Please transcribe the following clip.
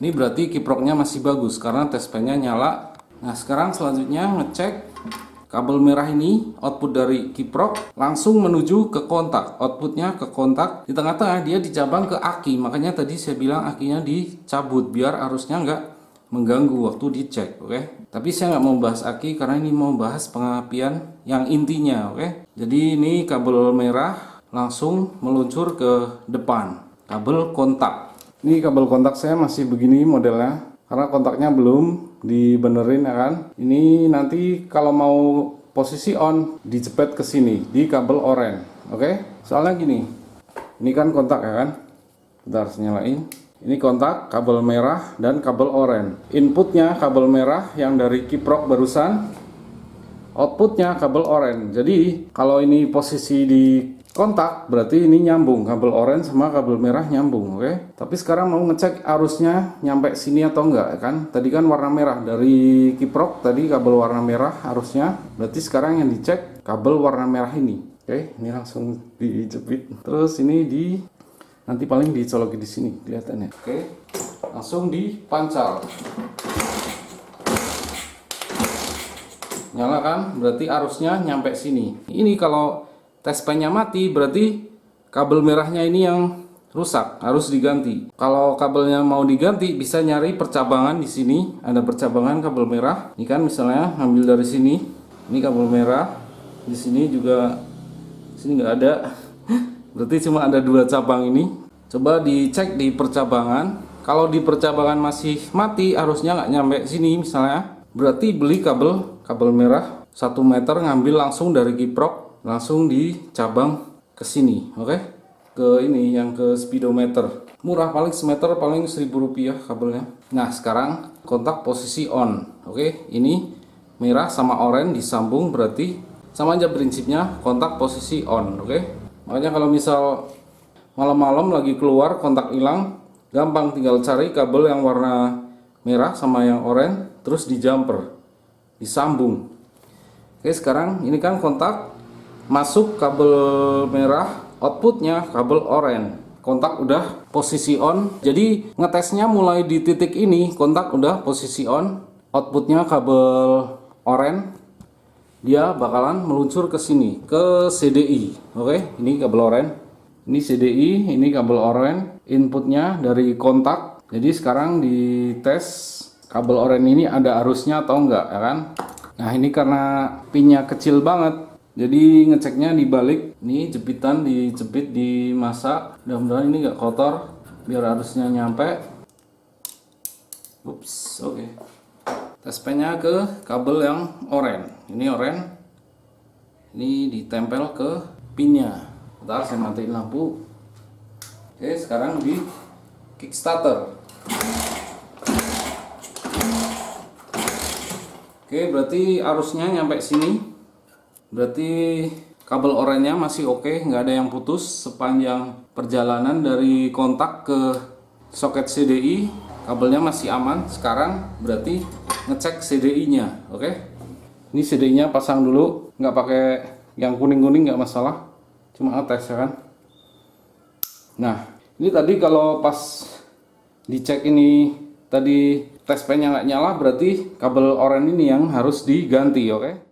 Ini berarti kiproknya masih bagus karena test pen-nya nyala. Nah, sekarang selanjutnya ngecek kabel merah ini, output dari kiprok langsung menuju ke kontak. Outputnya ke kontak, di tengah-tengah dia dicabang ke aki. Makanya tadi saya bilang akinya dicabut biar arusnya nggak mengganggu waktu dicek. Oke. Tapi saya nggak mau bahas aki karena ini mau bahas pengapian yang intinya. Oke. Jadi ini kabel merah langsung meluncur ke depan, kabel kontak. Ini kabel kontak saya masih begini modelnya karena kontaknya belum dibenerin ya kan. Ini nanti kalau mau posisi on dijepit ke sini di kabel oranye. Oke? Soalnya gini. Ini kan kontak ya kan. Bentar saya nyalain. Ini kontak kabel merah dan kabel oranye. Inputnya kabel merah yang dari kiprok barusan. Outputnya kabel oranye. Jadi kalau ini posisi di kontak berarti ini nyambung, kabel oranye sama kabel merah nyambung. Oke. Tapi sekarang mau ngecek arusnya nyampe sini atau enggak kan. Tadi kan warna merah dari kiprok, tadi kabel warna merah arusnya. Berarti sekarang yang dicek kabel warna merah ini. Oke, ini langsung dijepit. Terus ini nanti paling dicolokin di sini kelihatannya. Oke. Langsung dipancal. Nyala kan? Berarti arusnya nyampe sini. Ini kalau test pen-nya mati berarti kabel merahnya ini yang rusak, harus diganti. Kalau kabelnya mau diganti bisa nyari percabangan di sini, ada percabangan kabel merah. Ini kan misalnya ambil dari sini, ini kabel merah, di sini juga, sini nggak ada. Berarti cuma ada 2 cabang ini. Coba dicek di percabangan. Kalau di percabangan masih mati, arusnya nggak nyampe sini misalnya, berarti beli kabel merah 1 meter, ngambil langsung dari kiprok, langsung dicabang ke sini. Oke, ke ini yang ke speedometer, murah, paling semeter paling Rp1.000 kabelnya. Nah, sekarang kontak posisi on. Oke, ini merah sama oranye disambung, berarti sama aja prinsipnya, kontak posisi on. Oke, makanya kalau misal malam-malam lagi keluar kontak hilang, gampang, tinggal cari kabel yang warna merah sama yang oranye, terus di jumper, disambung. Oke, sekarang ini kan kontak masuk kabel merah, outputnya kabel oranye. Kontak udah posisi on. Jadi ngetesnya mulai di titik ini, kontak udah posisi on, outputnya kabel oranye. Dia bakalan meluncur ke sini, ke CDI. Oke, ini kabel oranye. Ini CDI, ini kabel oranye. Inputnya dari kontak. Jadi sekarang dites kabel oranye ini ada arusnya atau enggak, ya kan? Nah, ini karena pinnya kecil banget, jadi ngeceknya dibalik. Ini jepitan dijepit di masa. Mudah-mudahan ini nggak kotor, biar arusnya nyampe. Ups, oke. Tes pennya ke kabel yang oranye. Ini oranye. Ini ditempel ke pinnya. Bentar, saya matiin lampu. Oke, sekarang di kickstarter. Oke, berarti arusnya nyampe sini. Berarti kabel oranye masih oke, nggak ada yang putus sepanjang perjalanan dari kontak ke soket CDI, kabelnya masih aman. Sekarang berarti ngecek CDI-nya, oke? Ini CDI-nya pasang dulu, nggak pakai yang kuning-kuning, nggak masalah, cuma ngetes ya kan. Nah, ini tadi kalau pas dicek ini tadi test pen-nya nggak nyala, berarti kabel oranye ini yang harus diganti, oke?